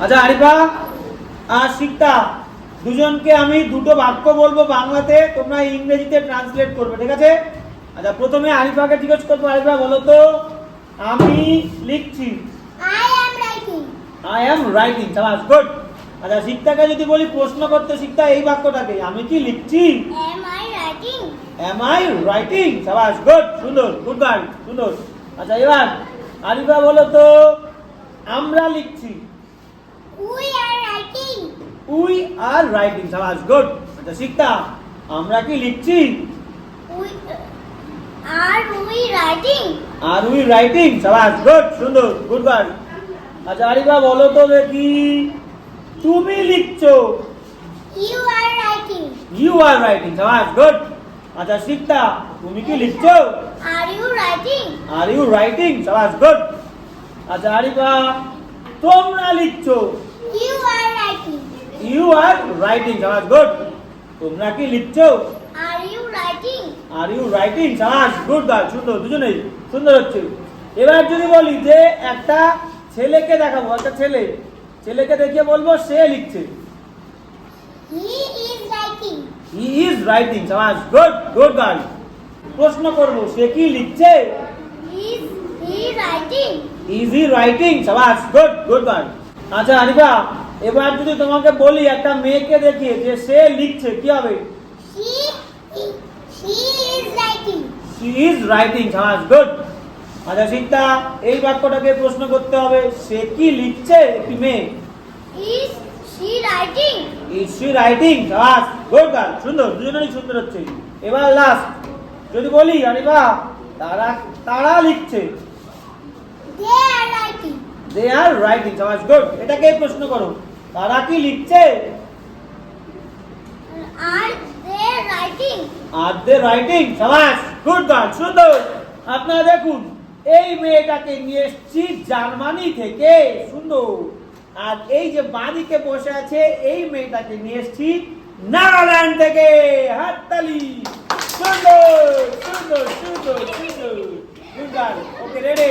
আচ্ছা আরিফা আর শিক্তা দুজনকে আমি দুটো বাক্য বলবো বাংলাতে, তোমরা ইংরেজিতে ট্রান্সলেট করবে, ঠিক আছে? আচ্ছা প্রথমে আরিফাকে জিজ্ঞেস করবো, আরিফা বলো তো আমি লিখছি। I am writing, সাবাস, গুড। আচ্ছা শিক্তাকে যদি বলি প্রশ্ন করতে, শিক্তা এই বাক্যটাকে, আমি কি লিখছি? Am I writing, সাবাস, গুড, সুন্দর, গুড গার্ল, সুন্দর। আচ্ছা এবার আরিফা বলো তো আমরা লিখছি। We are writing, সাবাস, গুড। আচ্ছা শিক্তা আমরা কি লিখছি? Are we writing, সাবাস, গুড, সুন্দর, গুড গার্ল। আচ্ছা আরিফা বলো তো দেখি তুমি লিখছো। You are writing, সাবাস, গুড। আচ্ছা শিক্তা তুমি কি লিখছো? Are you writing, সাবাস, গুড। আচ্ছা আরিফা তোমরা লিখছো। You are writing, সাবাস, গুড। তোমরা কি লিখছো? Are you writing, সাবাস, গুড গার্ল, সুন্দর, দুজনেই সুন্দর হচ্ছে। এবার যদি বলি যে একটা ছেলেকে দেখাবো, একটা ছেলেকে দেখিয়ে বলবো সে লিখছে। He is writing, সাবাস, গুড, গুড গার্ল। প্রশ্ন করব সে কি লিখছে? Is he writing, সাবাস, গুড, গুড গার্ল। আচ্ছা আরিফা এবার যদি তোমাকে বলি একটা মেয়েকে দেখিয়ে যে সে লিখছে, কি হবে? She is writing, সাবাস, গুড। আচ্ছা শিক্তা এই বাক্যটাকে প্রশ্ন করতে হবে সে কি লিখছে, একটি মেয়ে। Is she writing, সাবাস, গুড গার্ল, সুন্দর, দুজনেরই সুন্দর হচ্ছে। এবার লাস্ট যদি বলি আরিফা তারা লিখছে। They are writing, সাবাস, গুড। এটাকে প্রশ্ন করো তারা কি লিখছে? Are they writing, সাবাস, গুড গার্ল, সুন্দর। আপনারা দেখুন এই মেয়েটাকে নিয়ে এসেছি জার্মানি থেকে, সুন্দর। আর এই যে বাঁদিকে বসে আছে এই মেয়েটাকে নিয়ে এসেছি নাগাল্যান্ড থেকে। হাততালি, সুন্দর সুন্দর সুন্দর সুন্দর, গুড গার্ল। Okay ready.